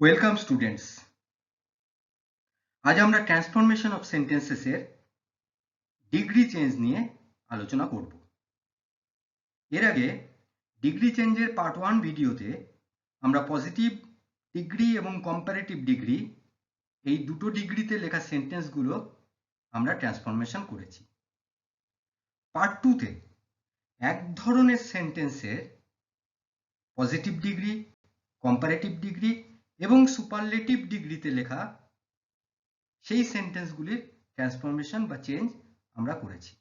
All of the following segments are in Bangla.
Welcome students. আজ আমরা ট্রান্সফরমেশন অফ সেন্টেন্সেসের ডিগ্রি চেঞ্জ নিয়ে আলোচনা করব। এর আগে ডিগ্রি চেঞ্জের পার্ট 1 ভিডিওতে আমরা পজিটিভ ডিগ্রি এবং কম্পারেটিভ ডিগ্রি এই দুটো ডিগ্রিতে লেখা সেন্টেন্সগুলো আমরা ট্রান্সফরমেশন করেছি। পার্ট 2তে এক ধরনের সেন্টেন্সের পজিটিভ ডিগ্রি, কম্পারেটিভ ডিগ্রি এবং সুপারলেটিভ ডিগ্রিতে লেখা সেই সেন্টেন্সগুলির ট্রান্সফরমেশন বা চেঞ্জ আমরা করেছি।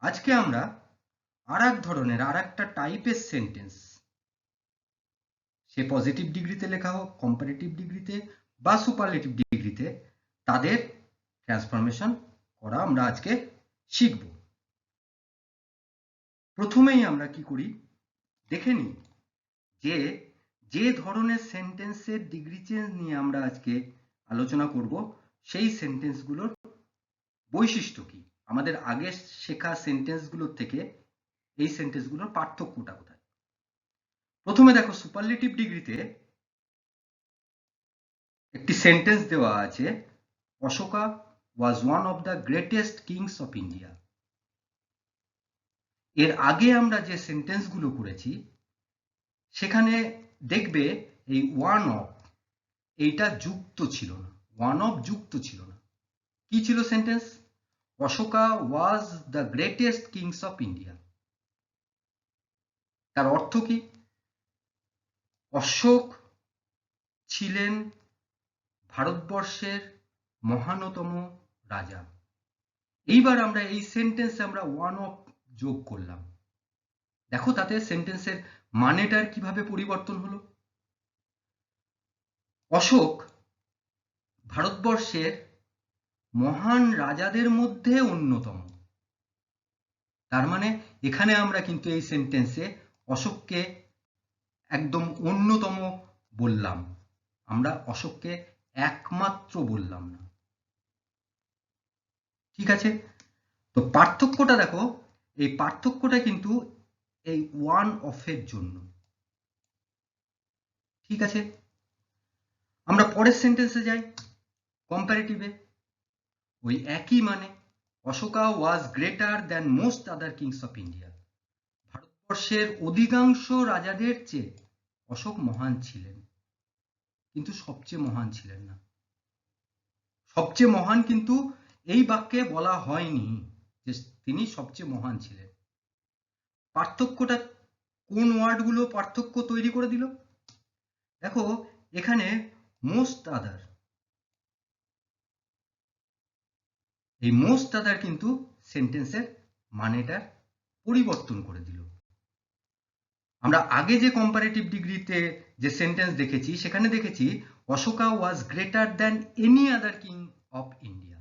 আজকে আমরা আরেকটা টাইপের সেন্টেন্স, সে পজিটিভ ডিগ্রিতে লেখা হোক, কম্পারেটিভ ডিগ্রিতে বা সুপারলেটিভ ডিগ্রিতে, তাদের ট্রান্সফরমেশন করা আমরা আজকে শিখব। প্রথমেই আমরা কি করি দেখে নিই যে ধরনের সেন্টেন্সের ডিগ্রি চেঞ্জ নিয়ে আমরা আজকে আলোচনা করব সেই সেন্টেন্সগুলোর বৈশিষ্ট্য কি, আমাদের আগে শেখা সেন্টেন্সগুলোর থেকে এই সেন্টেন্সগুলোর পার্থক্যটা কোথায়। প্রথমে দেখো, সুপারলেটিভ ডিগ্রিতে একটি সেন্টেন্স দেওয়া আছে, Ashoka was one of the greatest kings of India. এর আগে আমরা যে সেন্টেন্সগুলো করেছি সেখানে দেখবে এই ওয়ান অফ এইটা যুক্ত ছিল না, ওয়ান অফ যুক্ত ছিল না। কি ছিল sentence? Ashoka was the greatest kings of India. তার অর্থ কি? অশোক ছিলেন ভারতবর্ষের মহানতম রাজা। এইবার আমরা এই সেন্টেন্সে আমরা ওয়ান অফ যোগ করলাম। দেখো তাতে সেন্টেন্সের মানেটার কিভাবে পরিবর্তন হলো। অশোক ভারতবর্ষের মহান রাজাদের মধ্যে অন্যতম। তার মানে এখানে আমরা কিন্তু এই সেন্টেন্সে অশোককে একদম অন্যতম বললাম, আমরা অশোককে একমাত্র বললাম না। ঠিক আছে, তো পার্থক্যটা দেখো, এই পার্থক্যটা কিন্তু এই ওয়ান অফের জন্য। ঠিক আছে, আমরা পরের সেন্টেন্সে যাই, কম্পারেটিভে। ওই একই মানে, Ashoka was greater than most other kings of India. ভারতবর্ষের অধিকাংশ রাজাদের চেয়ে অশোক মহান ছিলেন, কিন্তু সবচেয়ে মহান ছিলেন না। সবচেয়ে মহান কিন্তু এই বাক্যে বলা হয়নি যে তিনি সবচেয়ে মহান ছিলেন। পার্থক্যটা কোন ওয়ার্ডগুলো পার্থক্য তৈরি করে দিল? দেখো এখানে মোস্ট আদার, এই মোস্ট আদার কিন্তু সেন্টেন্সের মানেটার পরিবর্তন করে দিল। আমরা আগে যে কম্পারেটিভ ডিগ্রিতে যে সেন্টেন্স দেখেছি সেখানে দেখেছি Ashoka was greater than any other king of India.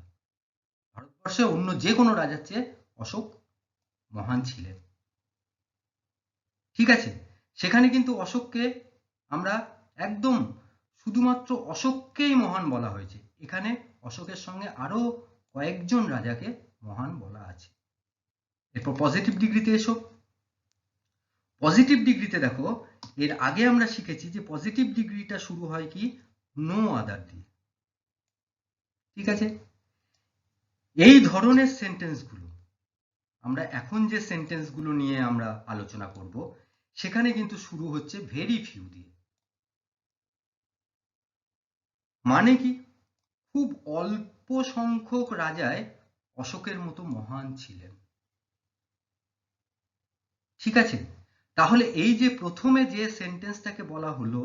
ভারতবর্ষে অন্য যে কোনো রাজার চেয়ে অশোক মহান ছিলেন। ঠিক আছে, সেখানে কিন্তু অশোককে আমরা একদম শুধুমাত্র অশোককেই মহান বলা হয়েছে, এখানে অশোকের সঙ্গে আরো কয়েকজন রাজাকে মহান বলা আছে। এরপর পজিটিভ ডিগ্রিতে এসো। পজিটিভ ডিগ্রিতে দেখো, এর আগে আমরা শিখেছি যে পজিটিভ ডিগ্রিটা শুরু হয় কি, নো আদার দিয়ে। ঠিক আছে, এই ধরনের সেন্টেন্সগুলো আমরা এখন যে সেন্টেন্সগুলো নিয়ে আমরা আলোচনা করব সেখানে কিন্তু শুরু হচ্ছে ভেরি ফিউ দিয়ে। মানে কি, খুব অল্প সংখ্যক রাজায় অশোকের মতো মহান ছিলেন। ঠিক আছে, তাহলে এই যে প্রথমে যে সেন্টেন্সটাকে বলা হলো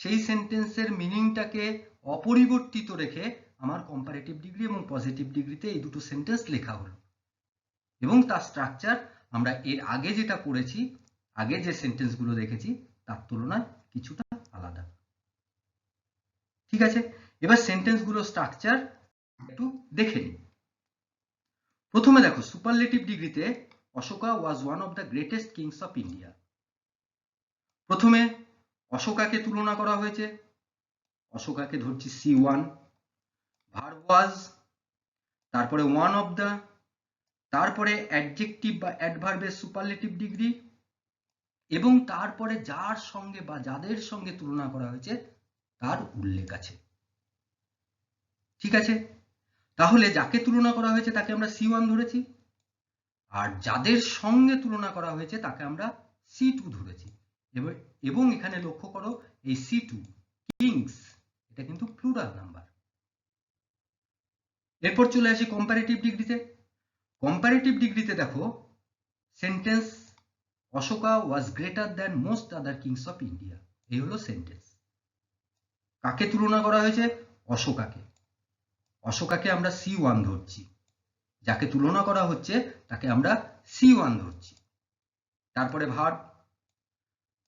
সেই সেন্টেন্সের মিনিংটাকে অপরিবর্তিত রেখে আমার কম্পারেটিভ ডিগ্রি এবং পজিটিভ ডিগ্রিতে এই দুটো সেন্টেন্স লেখা হলো, এবং তার স্ট্রাকচার আমরা এর আগে যেটা পড়েছি, আগে যে সেন্টেন্সগুলো দেখেছি তার তুলনায় কিছুটা আলাদা। ঠিক আছে, এবার সেন্টেন্সগুলো স্ট্রাকচার একটু দেখে নিই। প্রথমে দেখো, সুপারলেটিভ ডিগ্রিতে Ashoka was one of the greatest kings of India. প্রথমে অশোকাকে তুলনা করা হয়েছে, অশোকাকে ধরছি C1, ভার্ব ওয়াজ, তারপরে ওয়ান অফ দ্য, তারপরে অ্যাডজেক্টিভ বা অ্যাডভার্বের সুপারলেটিভ ডিগ্রি, এবং তারপরে যার সঙ্গে বা যাদের সঙ্গে তুলনা করা হয়েছে তার উল্লেখ আছে। ঠিক আছে, তাহলে যাকে তুলনা করা হয়েছে তাকে আমরা C1 ধরেছি, আর যাদের সঙ্গে তুলনা করা হয়েছে তাকে আমরা C2 ধরেছি। এবং এখানে লক্ষ্য করো এই C2 কিংস এটা কিন্তু প্লুরাল নাম্বার। এরপর চলে আসি কম্পারেটিভ ডিগ্রিতে। কম্পারেটিভ ডিগ্রিতে দেখো sentence Ashoka was greater than most other kings of India, এই হলো সেন্টেন্স। কাকে তুলনা করা হয়েছে? অশোকাকে। অশোকাকে আমরা C1 ধরছি, যাকে তুলনা করা হচ্ছে তাকে আমরা C1 ধরছি। তারপরে ভার্ব,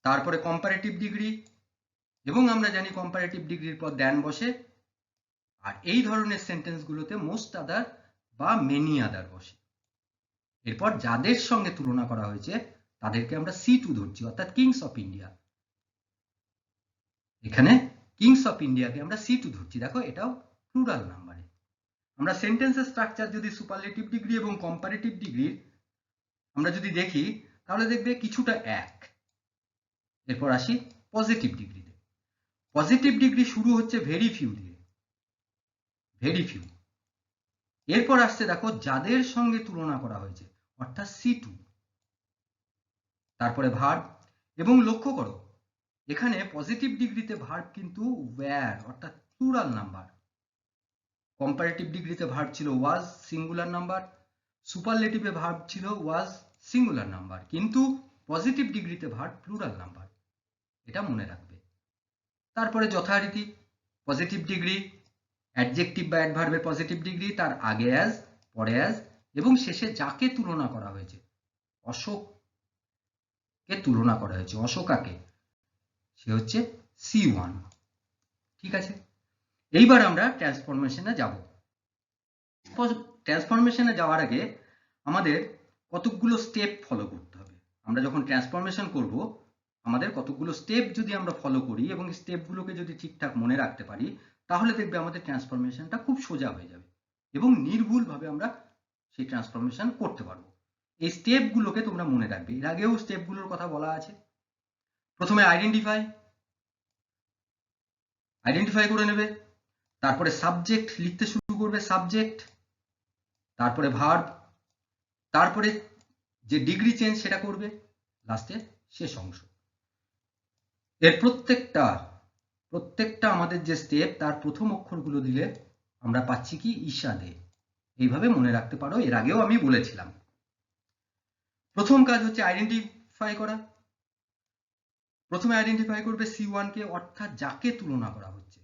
তারপরে কম্পারেটিভ ডিগ্রি, এবং আমরা জানি কম্পারেটিভ ডিগ্রির পর দ্যান বসে, আর এই ধরনের সেন্টেন্সগুলোতে মোস্ট আদার বা মেনি আদার বসে। এরপর যাদের সঙ্গে তুলনা করা হয়েছে তাদেরকে আমরা C2 ধরছি, অর্থাৎ কিংস অফ ইন্ডিয়া। এখানে কিংস অফ ইন্ডিয়াকে আমরা C2 ধরছি। দেখো এটাও প্লুরাল নাম্বারে। আমরা সেন্টেন্সের স্ট্রাকচার যদি সুপারলেটিভ ডিগ্রি এবং কম্পারেটিভ ডিগ্রির আমরা যদি দেখি তাহলে দেখবে কিছুটা এক। এরপর আসি পজিটিভ ডিগ্রিতে। পজিটিভ ডিগ্রি শুরু হচ্ছে ভেরি ফিউ দিয়ে, ভেরি ফিউ। এরপর আসছে দেখো যাদের সঙ্গে তুলনা করা হয়েছে, অর্থাৎ C2। তারপরে ভার্ব, এবং লক্ষ্য করো এখানে পজিটিভ ডিগ্রিতে ভার্ব কিন্তু ওয়্যার অর্থাৎ প্লুরাল নাম্বার। কম্পারেটিভ ডিগ্রিতে ভার্ব ছিল ওয়াজ সিঙ্গুলার নাম্বার, সুপারলেটিভে ভার্ব ছিল ওয়াজ সিঙ্গুলার নাম্বার, কিন্তু পজিটিভ ডিগ্রিতে ভার্ব প্লুরাল নাম্বার, এটা মনে রাখবে। তারপরে যথারীতি পজিটিভ ডিগ্রি অ্যাডজেক্টিভ বা অ্যাডভার্বের পজিটিভ ডিগ্রি, তার আগে অ্যাজ, পরে অ্যাজ, এবং শেষে যাকে তুলনা করা হয়েছে, অশোককে তুলনা করা হয়েছে, অশোকাকে, সে হচ্ছে C1। ঠিক আছে, এইবার আমরা ট্রান্সফরমেশনে যাব। ট্রান্সফরমেশনে যাওয়ার আগে আমাদের কতগুলো স্টেপ ফলো করতে হবে। আমরা যখন ট্রান্সফরমেশন করব আমাদের কতগুলো স্টেপ যদি আমরা ফলো করি এবং স্টেপগুলোকে যদি ঠিকঠাক মনে রাখতে পারি তাহলে দেখবে আমাদের ট্রান্সফরমেশনটা খুব সোজা হয়ে যাবে এবং নির্ভুলভাবে আমরা সেই ট্রান্সফরমেশন করতে পারবো। এই স্টেপগুলোকে তোমরা মনে রাখবে, এর আগেও স্টেপগুলোর কথা বলা আছে। প্রথমে আইডেন্টিফাই করে নেবে, তারপরে সাবজেক্ট লিখতে শুরু করবে, সাবজেক্ট, তারপরে ভার্ব, তারপরে যে ডিগ্রি চেঞ্জ সেটা করবে, লাস্টে শেষ অংশ। এর প্রত্যেকটা আমাদের যে স্টেপ তার প্রথম অক্ষরগুলো দিলে আমরা পাচ্ছি কি ঈশাদে। এইভাবে মনে রাখতে পারো, এর আগেও আমি বলেছিলাম। প্রথম কাজ হচ্ছে আইডেন্টিফাই করা। প্রথমে আইডেন্টিফাই করবে C1 কে, অর্থাৎ যাকে তুলনা করা হচ্ছে।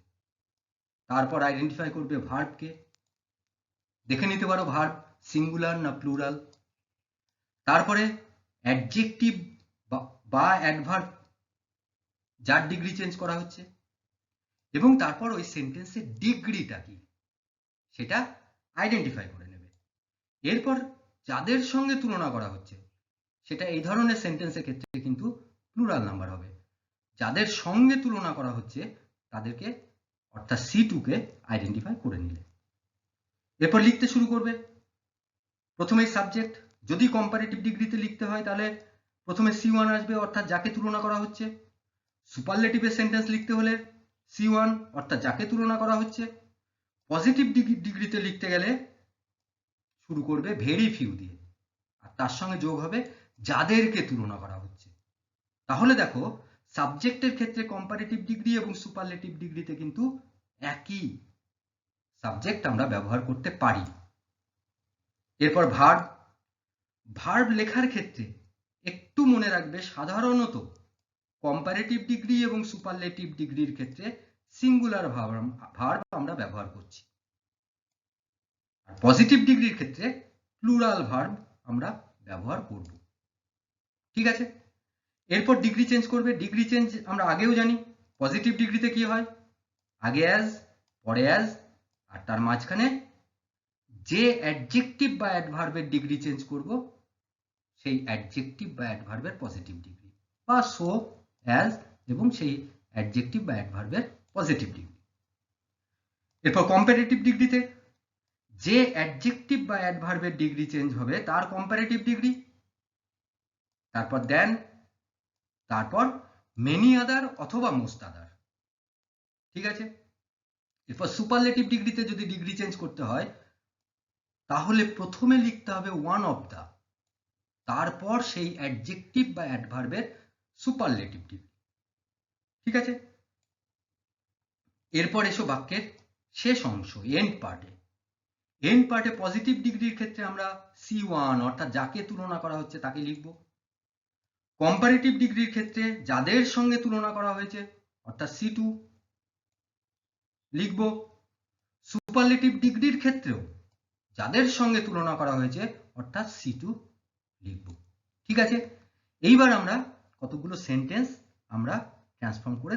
তারপর আইডেন্টিফাই করবে ভার্বকে, দেখে নিতে পারো ভার্ব সিঙ্গুলার না প্লুরাল। তারপরে অ্যাডজেক্টিভ বা অ্যাডভার্ব যার ডিগ্রি চেঞ্জ করা হচ্ছে, এবং তারপর ওই সেন্টেন্সের ডিগ্রিটা কি সেটা আইডেন্টিফাই করে নেবে। এরপর যাদের সঙ্গে তুলনা করা হচ্ছে সেটা এই ধরনের সেন্টেন্সের ক্ষেত্রে কিন্তু প্লুরাল নাম্বার হবে। যাদের সঙ্গে তুলনা করা হচ্ছে তাদেরকে অর্থাৎ C2 কে আইডেন্টিফাই করে নিলে এরপর লিখতে শুরু করবে। প্রথমেই সাবজেক্ট, যদি কম্পারেটিভ ডিগ্রিতে লিখতে হয় তাহলে প্রথমে C1 আসবে, অর্থাৎ যাকে তুলনা করা হচ্ছে। সুপারলেটিভের সেন্টেন্স লিখতে হলে C1 অর্থাৎ যাকে তুলনা করা হচ্ছে। পজিটিভ ডিগ্রিতে লিখতে গেলে শুরু করবে ভেরি ফিউ দিয়ে, আর তার সঙ্গে যোগ হবে যাদেরকে তুলনা করা হচ্ছে। তাহলে দেখো সাবজেক্টের ক্ষেত্রে কম্পারেটিভ ডিগ্রি এবং সুপারলেটিভ ডিগ্রিতে কিন্তু একই সাবজেক্ট আমরা ব্যবহার করতে পারি। এরপর ভার্ব লেখার ক্ষেত্রে একটু মনে রাখবে সাধারণত কম্পারেটিভ ডিগ্রি এবং সুপারলেটিভ ডিগ্রির ক্ষেত্রে সিঙ্গুলার ভার্ব আমরা ব্যবহার করছি, আর পজিটিভ ডিগ্রির ক্ষেত্রে প্লুরাল ভার্ব আমরা ব্যবহার করব। ঠিক আছে, এরপর ডিগ্রি চেঞ্জ করবে। ডিগ্রি চেঞ্জ আমরা আগেও জানি, পজিটিভ ডিগ্রিতে কি হয়, আগে অ্যাজ, পরে অ্যাজ, আর তার মাঝখানে যে অ্যাডজেক্টিভ বা অ্যাডভার্বের ডিগ্রি চেঞ্জ করব সেই অ্যাডজেক্টিভ বা অ্যাডভার্বের পজিটিভ ডিগ্রি, বা সো অ্যাজ এবং সেই অ্যাডজেক্টিভ বা অ্যাডভার্বের পজিটিভ ডিগ্রি। এরপর কম্পারেটিভ ডিগ্রিতে যে অ্যাডজেক্টিভ বা অ্যাডভার্বের ডিগ্রি চেঞ্জ হবে তার কম্পারেটিভ ডিগ্রি, তারপর দেন, তারপর মেনি আদার অথবা মোস্ট আদার। ঠিক আছে। এরপর সুপারলেটিভ ডিগ্রিতে যদি ডিগ্রি চেঞ্জ করতে হয় তাহলে প্রথমে লিখতে হবে ওয়ান অফ দা, তারপর সেই অ্যাডজেক্টিভ বা অ্যাডভার্বের সুপারলেটিভ ডিগ্রি। ঠিক আছে। এরপর এসো বাক্যের শেষ অংশ, এন্ড পার্টে। এন্ড পার্টে পজিটিভ ডিগ্রির ক্ষেত্রে আমরা C1 অর্থাৎ যাকে তুলনা করা হচ্ছে তাকে লিখব। কম্পারেটিভ ডিগ্রির ক্ষেত্রে যাদের সঙ্গে তুলনা করা হয়েছে অর্থাৎ C2 লিখব। সুপারলেটিভ ডিগ্রির ক্ষেত্রেও যাদের সঙ্গে তুলনা করা হয়েছে অর্থাৎ C2 লিখব। ঠিক আছে। এইবার আমরা কতগুলো সেন্টেন্স আমরা ট্রান্সফর্ম করে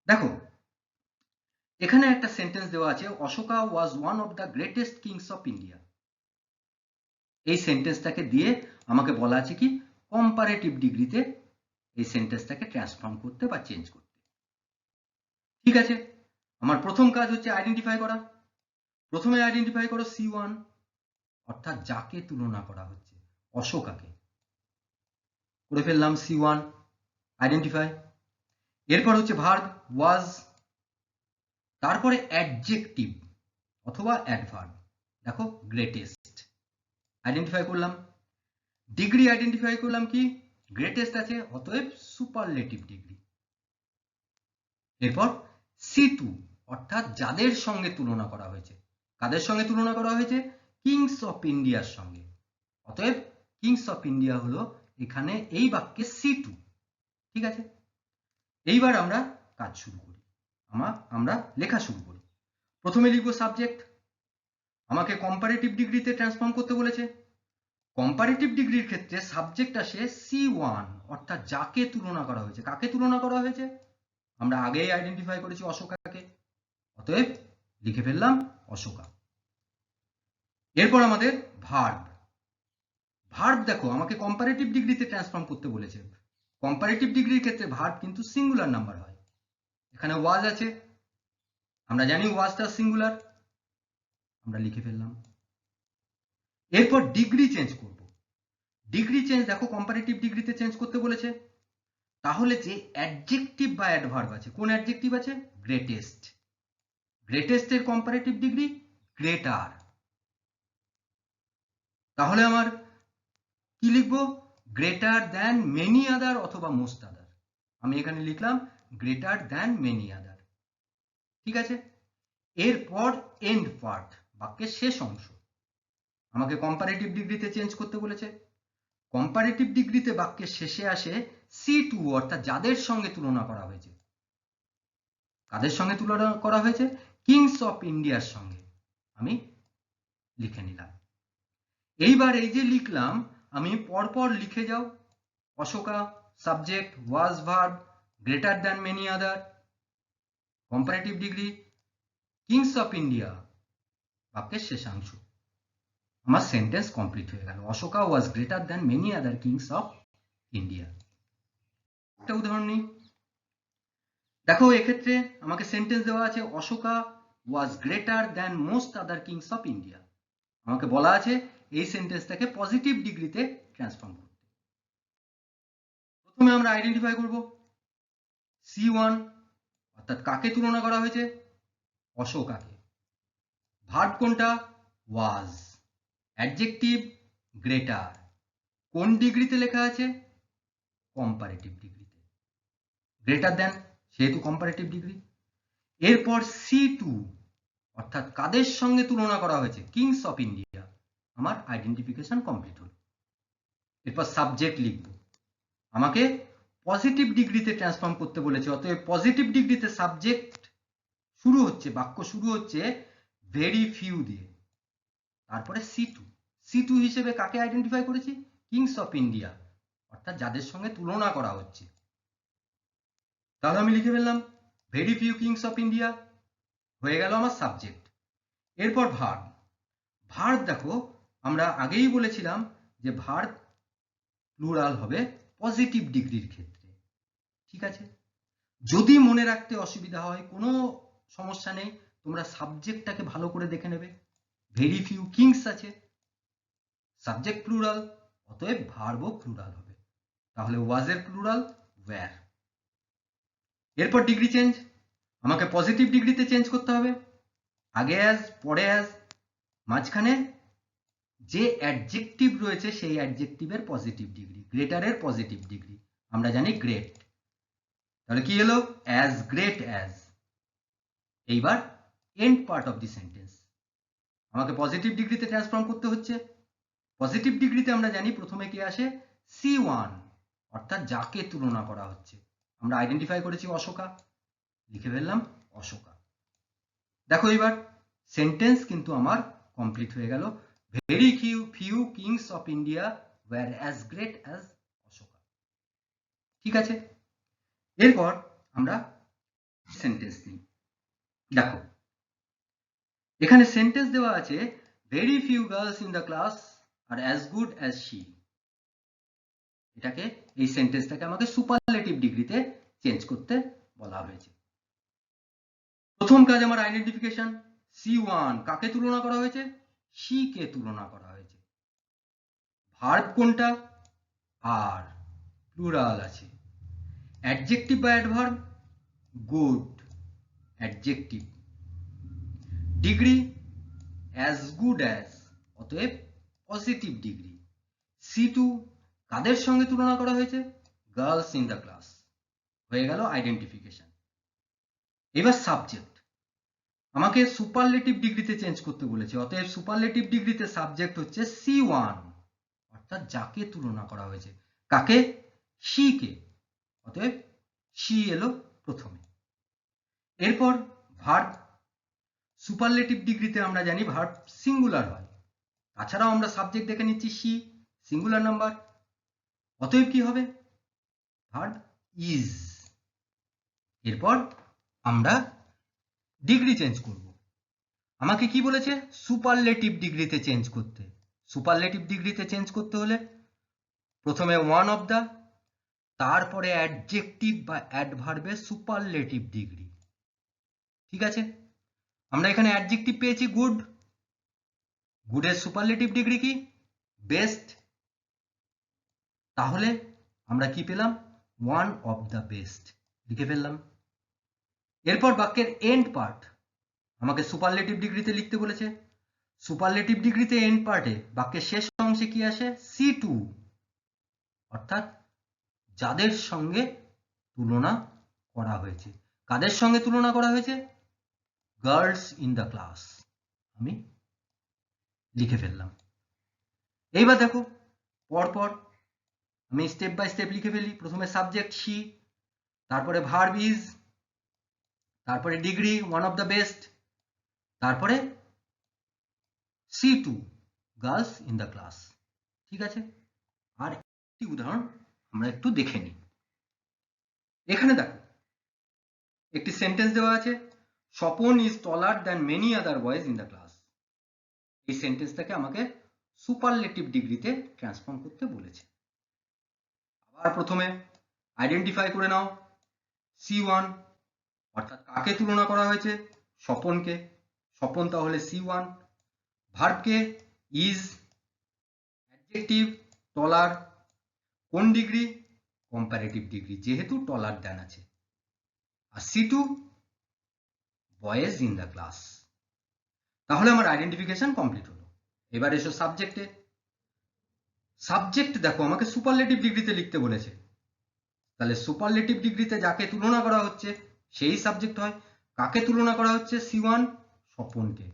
দেখো, এখানে একটা সেন্টেন্স দেওয়া আছে, Ashoka was one of the greatest kings of India. এই সেন্টেন্সটাকে দিয়ে আমাকে বলা আছে কি কম্পারেটিভ ডিগ্রিতে এই সেন্টেন্সটাকে ট্রান্সফর্ম করতে বা চেঞ্জ করতে। ঠিক আছে। আমার প্রথম কাজ হচ্ছে আইডেন্টিফাই করা। প্রথমে আইডেন্টিফাই করো C1 অর্থাৎ যাকে তুলনা করা হচ্ছে, অশোকাকে। করে ফেললাম C1 আইডেন্টিফাই। এরপর হচ্ছে ভার্ব ওয়াজ, তারপরে অ্যাডজেক্টিভ অথবা অ্যাডভার্ব, দেখো গ্রেটেস্ট আইডেন্টিফাই করলাম। ডিগ্রি আইডেন্টিফাই করলাম কি গ্রেটেস্ট আছে, অতএব সুপারলেটিভ ডিগ্রি। এরপর C2 অর্থাৎ যাদের সঙ্গে তুলনা করা হয়েছে, কাদের সঙ্গে তুলনা করা হয়েছে, কিংস অফ ইন্ডিয়ার সঙ্গে, অতএব কিংস অফ ইন্ডিয়া হলো এখানে এই বাক্যে C2। ঠিক আছে। এইবার আমরা কাজ শুরু করি, আমরা লেখা শুরু করি। প্রথমে লিখবো সাবজেক্ট। আমাকে কম্পারেটিভ ডিগ্রিতে ট্রান্সফর্ম করতে বলেছে। কম্পারেটিভ ডিগ্রির ক্ষেত্রে সাবজেক্ট আসে C1 অর্থাৎ যাকে তুলনা করা হয়েছে। কাকে তুলনা করা হয়েছে, আমরা আগেই আইডেন্টিফাই করেছি অশোকাকে, অতএব লিখে ফেললাম অশোকা। এরপর আমাদের ভার্ব। ভার্ব দেখো আমাকে কম্পারেটিভ ডিগ্রিতে ট্রান্সফর্ম করতে বলেছে। কম্পারেটিভ ডিগ্রির ক্ষেত্রে ভার্ব কিন্তু সিঙ্গুলার নাম্বার হয়। এখানে ওয়াজ আছে, আমরা জানি ওয়াজটা সিঙ্গুলার, আমরা লিখে ফেললাম। এরপর ডিগ্রি চেঞ্জ করব। ডিগ্রি চেঞ্জ দেখো কম্পারেটিভ ডিগ্রিতে চেঞ্জ করতে বলেছে, তাহলে যে অ্যাডজেক্টিভ বা অ্যাডভার্ব আছে, কোন অ্যাডজেক্টিভ আছে, গ্রেটেস্ট। গ্রেটেস্টের কম্পারেটিভ ডিগ্রি গ্রেটার। তাহলে আমার কি লিখবো, গ্রেটার দ্যান মেনি আদার অথবা মোস্ট আদার। আমি এখানে লিখলাম গ্রেটার দ্যান মেনি আদার। ঠিক আছে। এরপর এন্ড পার্ট, বাক্যের শেষ অংশ, আমাকে কম্পারেটিভ ডিগ্রিতে চেঞ্জ করতে বলেছে। কম্পারেটিভ ডিগ্রিতে বাক্যের শেষে আসে C2 অর্থাৎ যাদের সঙ্গে তুলনা করা হয়েছে। কাদের সঙ্গে তুলনা করা হয়েছে, কিংস অফ ইন্ডিয়ার সঙ্গে, আমি লিখে নিলাম। এইবার এই যে লিখলাম, আমি পরপর লিখে যাও, Ashoka subject, was verb, greater than many other, comparative degree, kings of India, বাক্যের শেষাংশ। আমার সেন্টেন্স কমপ্লিট হয়ে গেল, Ashoka was greater than many other kings of India. একটা উদাহরণ নিই, দেখো এক্ষেত্রে আমাকে সেন্টেন্স দেওয়া আছে, Ashoka was greater than most other kings of India. আমাকে বলা আছে এই সেন্টেন্সটাকে পজিটিভ ডিগ্রিতে ট্রান্সফর্ম করতে। প্রথমে আমরা আইডেন্টিফাই করব C1 অর্থাৎ কাকে তুলনা করা হয়েছে, অশোকাকে। ভার্ব কোনটা, ওয়াজ। Adjective greater. কোন ডিগ্রিতে লেখা আছে, কম্পারেটিভ ডিগ্রিতে। গ্রেটার দ্যান সেহেতু কম্পারেটিভ ডিগ্রি। এরপর C2 অর্থাৎ কাদের সঙ্গে তুলনা করা হয়েছে, কিংস অফ ইন্ডিয়া। আমার আইডেন্টিফিকেশন কমপ্লিট হল। এরপর সাবজেক্ট লিখব, আমাকে পজিটিভ ডিগ্রিতে ট্রান্সফর্ম করতে বলেছে, অতএব পজিটিভ ডিগ্রিতে সাবজেক্ট শুরু হচ্ছে, বাক্য শুরু হচ্ছে ভেরি ফিউ দিয়ে, তারপরে C2 হিসেবে কাকে আইডেন্টিফাই করেছি, কিংস অফ ইন্ডিয়া অর্থাৎ যাদের সঙ্গে তুলনা করা হচ্ছে। তাহলে আমি লিখে ফেললাম very few kings of India, হয়ে গেল আমার সাবজেক্ট। এরপর ভার্ব। ভার্ব দেখো আমরা আগেই বলেছিলাম যে ভার্ব প্লুরাল হবে পজিটিভ ডিগ্রির ক্ষেত্রে। ঠিক আছে। যদি মনে রাখতে অসুবিধা হয় কোনো সমস্যা নেই, তোমরা সাবজেক্টটাকে ভালো করে দেখে নেবে। ভেরি ফিউ কিংস আছে, সাবজেক্ট প্লুরাল, অতএব ভার্বও প্লুরাল হবে। তাহলে ওয়াজের প্লুরাল ওয়্যার। এরপর ডিগ্রি চেঞ্জ, আমাকে পজিটিভ ডিগ্রিতে চেঞ্জ করতে হবে। আগে অ্যাজ, পরে অ্যাজ, মাঝখানে যে অ্যাডজেক্টিভ রয়েছে সেই অ্যাডজেক্টিভের পজিটিভ ডিগ্রি, গ্রেটারের পজিটিভ ডিগ্রি, আমরা জানি গ্রেট। তাহলে কি হলো? As great as. এইবার end part of the sentence আমাকে পজিটিভ ডিগ্রিতে ট্রান্সফর্ম করতে হচ্ছে। পজিটিভ ডিগ্রিতে আমরা জানি প্রথমে কি আসে? C1, অর্থাৎ যাকে তুলনা করা হচ্ছে। আমরা আইডেন্টিফাই করেছি অশোকা, লিখে ফেললাম অশোকা। দেখো এবার সেন্টেন্স কিন্তু আমার কমপ্লিট হয়ে গেল। Very few kings of India were as great as Ashoka. ঠিক আছে, এরপর আমরা সেন্টেন্স নিই। দেখো এখানে সেন্টেন্স দেওয়া আছে, very few girls in the class are as good as she. এটাকে, এই সেন্টেন্সটাকে আমাকে সুপারলেটিভ ডিগ্রিতে চেঞ্জ করতে বলা হয়েছে। প্রথম কাজ আমার আইডেন্টিফিকেশন। C1 কাকে তুলনা করা হয়েছে? শি কে তুলনা করা হয়েছে। ভার্ব কোনটা? আর, প্লুরাল আছে। অ্যাডজেক্টিভ বা adverb? Good, adjective. Degree as good as, অতএব পজিটিভ ডিগ্রি। C2 কাদের সঙ্গে তুলনা করা হয়েছে? Girls in the class. হয়ে গেল আইডেন্টিফিকেশন। এবার সাবজেক্ট, আমাকে সুপারলেটিভ ডিগ্রিতে চেঞ্জ করতে বলেছে, অতএব সুপারলেটিভ ডিগ্রিতে সাবজেক্ট হচ্ছে C1, অর্থাৎ যাকে তুলনা করা হয়েছে। কাকে? শি কে, অতএব শি এলো প্রথমে। এরপর ভার্ব, সুপারলেটিভ ডিগ্রিতে আমরা জানি ভার্ব সিঙ্গুলার হয়, তাছাড়াও আমরা সাবজেক্ট দেখে নিচ্ছি শি, সিঙ্গুলার নাম্বার, অতএব কি হবে? Verb is. এরপর আমরা ডিগ্রি চেঞ্জ করব। আমাকে কি বলেছে? সুপারলেটিভ ডিগ্রিতে চেঞ্জ করতে। সুপারলেটিভ ডিগ্রিতে চেঞ্জ করতে হলে প্রথমে ওয়ান অফ দা, তারপরে অ্যাডজেক্টিভ বা অ্যাডভার্বের সুপারলেটিভ ডিগ্রি। ঠিক আছে, আমরা এখানে অ্যাডজেক্টিভ পেয়েছি গুড, গুডের সুপারলেটিভ ডিগ্রি কি? বেস্ট। তাহলে আমরা কি পেলাম? ওয়ান অফ দ্য বেস্ট, লিখে ফেললাম। এরপর বাক্যের এন্ড পার্ট আমাকে সুপারলেটিভ ডিগ্রিতে লিখতে বলেছে। সুপারলেটিভ ডিগ্রিতে এন্ড পার্টে বাক্যের শেষ অংশে কি আসে? C2, অর্থাৎ যাদের সঙ্গে তুলনা করা হয়েছে। কাদের সঙ্গে তুলনা করা হয়েছে? গার্লস ইন দ্য ক্লাস, আমি লিখে ফেললাম। এইবার দেখো পরপর আমি স্টেপ বাই স্টেপ লিখে ফেলি। প্রথমে সাবজেক্ট শি, তারপরে ভার্ব ইজ, তারপরে degree one of the best, তারপরে C2 girls in the class. ঠিক আছে, আর একটি উদাহরণ আমরা একটু দেখে নিই। এখানে দেখো একটি সেন্টেন্স দেওয়া আছে, Swapan is taller than many other boys in the class. এই সেন্টেন্সটাকে আমাকে সুপারলেটিভ ডিগ্রিতে ট্রান্সফর্ম করতে বলেছে। আবার প্রথমে আইডেন্টিফাই করে নাও। C1 অর্থাৎ কাকে তুলনা করা হয়েছে? স্বপনকে, স্বপন তাহলে C1। ভার্বকে ইজ, অ্যাডজেক্টিভ টলার, কোন ডিগ্রি? কম্পারেটিভ ডিগ্রি, যেহেতু টলার দ্যান আছে। আর C2 boys in the class. তাহলে আমার আইডেন্টিফিকেশন কমপ্লিট হলো। এবার এসো সাবজেক্টে। সাবজেক্ট দেখো আমাকে সুপারলেটিভ ডিগ্রিতে লিখতে বলেছে, তাহলে সুপারলেটিভ ডিগ্রিতে যাকে তুলনা করা হচ্ছে সেই সাবজেক্ট হয়। কাকে তুলনা করা হচ্ছে? C1 স্বপনকে,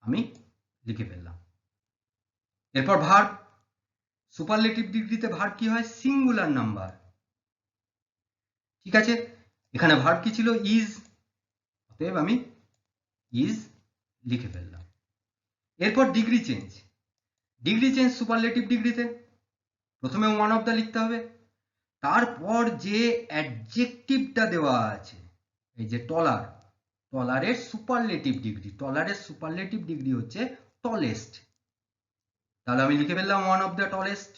আমি লিখে ফেললাম। এরপর ভার্ব, সুপারলেটিভ ডিগ্রিতে ভার্ব কি হয়? Singular number. ঠিক আছে, এখানে ভার্ব কি ছিল? ইজ, অতএব আমি ইজ লিখে ফেললাম। এরপর degree change. Degree change superlative ডিগ্রিতে প্রথমে ওয়ান অফ দা লিখতে হবে, তারপর যে অ্যাডজেক্টিভটা দেওয়া আছে, এই যে টলার, টলারের সুপারলেটিভ ডিগ্রি, টলারের সুপারলেটিভ ডিগ্রি হচ্ছে টলেস্ট। তাহলে আমি লিখে ফেললাম ওয়ান অফ দ্য টলেস্ট,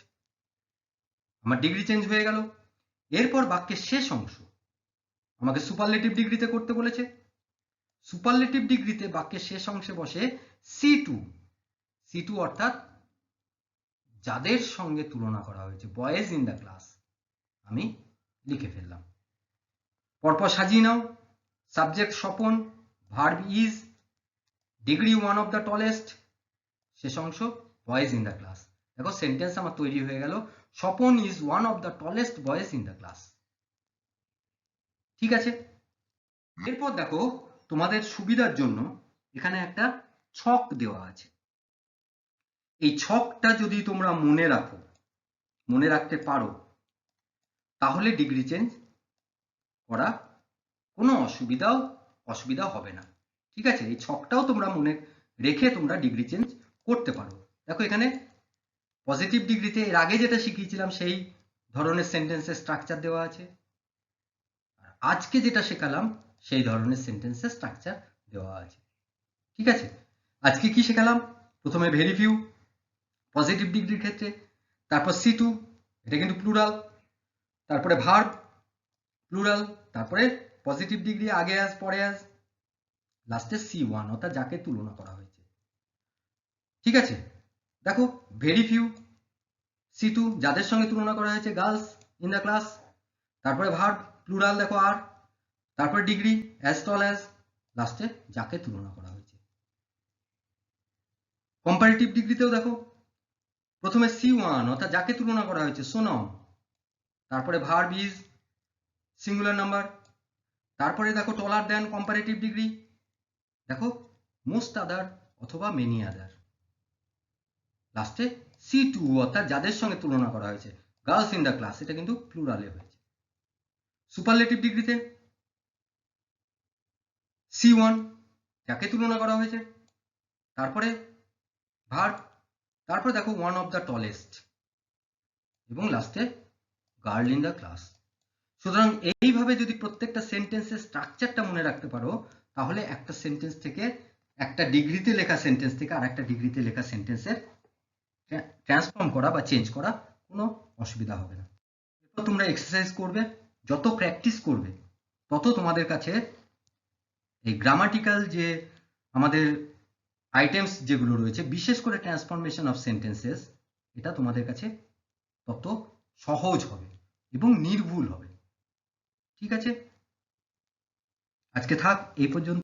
আমার ডিগ্রি চেঞ্জ হয়ে গেল। এরপর বাক্যের শেষ অংশ আমাকে সুপারলেটিভ ডিগ্রিতে করতে বলেছে। সুপারলেটিভ ডিগ্রিতে বাক্যের শেষ অংশে বসে C2, C2 অর্থাৎ যাদের সঙ্গে তুলনা করা হয়েছে, বয়েজ ইন দ্য ক্লাস, আমি লিখে ফেললাম। পরপর সাজিয়ে নাও। Subject Swapan, verb is, degree one of the tallest, শেষ অংশ বয়েজ ইন দ্য ক্লাস। দেখো সেন্টেন্স আমার তৈরি হয়ে গেল, Swapan is one of the tallest boys in the class. ঠিক আছে, এরপর দেখো তোমাদের সুবিধার জন্য এখানে একটা ছক দেওয়া আছে। এই ছকটা যদি তোমরা মনে রাখো, মনে রাখতে পারো, তাহলে ডিগ্রি চেঞ্জ করা কোনো অসুবিধা হবে না। ঠিক আছে, এই ছকটাও তোমরা মনে রেখে তোমরা ডিগ্রি চেঞ্জ করতে পারো। দেখো এখানে পজিটিভ ডিগ্রিতে এর আগে যেটা শিখিয়েছিলাম সেই ধরনের সেন্টেন্সের স্ট্রাকচার দেওয়া আছে, আর আজকে যেটা শেখালাম সেই ধরনের সেন্টেন্সের স্ট্রাকচার দেওয়া আছে। ঠিক আছে, আজকে কি শেখালাম? প্রথমে ভেরি ফিউ পজিটিভ ডিগ্রির ক্ষেত্রে, তারপর C2 এটা কিন্তু প্লুরাল, তারপরে ভার্ব প্লুরাল, তারপরে পজিটিভ ডিগ্রি আগে আস পরে আস, লাস্টে C1 অর্থাৎ যাকে তুলনা করা হয়েছে। ঠিক আছে, দেখো ভেরি ফিউ C2 যাদের সঙ্গে তুলনা করা হয়েছে গার্লস ইন দ্য ক্লাস, তারপরে ভার্ব প্লুরাল দেখো আর, তারপরে ডিগ্রি অ্যাজ টল অ্যাজ, লাস্টে যাকে তুলনা করা হয়েছে। কম্পারেটিভ ডিগ্রিতেও দেখো প্রথমে C1 অর্থাৎ যাকে তুলনা করা হয়েছে সোনম, তারপরে ভার্ব ইজ সিঙ্গুলার নাম্বার, তারপরে দেখো টলার দেন কম্পারেটিভ ডিগ্রি, দেখো মোস্ট আদার অথবা মেনি আদার, লাস্টে C2 অর্থাৎ যাদের সঙ্গে তুলনা করা হয়েছে গার্লস ইন দ্য ক্লাস, এটা কিন্তু প্লুরালে হয়েছে। সুপারলেটিভ ডিগ্রিতে C1 যাকে তুলনা করা হয়েছে, তারপরে ভার্ব, তারপরে দেখো ওয়ান অফ দ্য টলেস্ট, এবং লাস্টে গার্ল ইন দ্য ক্লাস। সুতরাং এইভাবে যদি প্রত্যেকটা সেন্টেন্সের স্ট্রাকচারটা মনে রাখতে পারো, তাহলে একটা সেন্টেন্স থেকে, একটা ডিগ্রিতে লেখা সেন্টেন্স থেকে আর একটা ডিগ্রিতে লেখা সেন্টেন্সের ট্রান্সফর্ম করা বা চেঞ্জ করা কোনো অসুবিধা হবে না। এরপর তোমরা এক্সারসাইজ করবে, যত প্র্যাকটিস করবে তত তোমাদের কাছে এই গ্রামাটিক্যাল যে আমাদের আইটেমস যেগুলো রয়েছে, বিশেষ করে ট্রান্সফরমেশন অফ সেন্টেন্সেস, এটা তোমাদের কাছে তত সহজ হবে এবং নির্ভুল হবে। ঠিক আছে, আজকে থাক এই পর্যন্ত।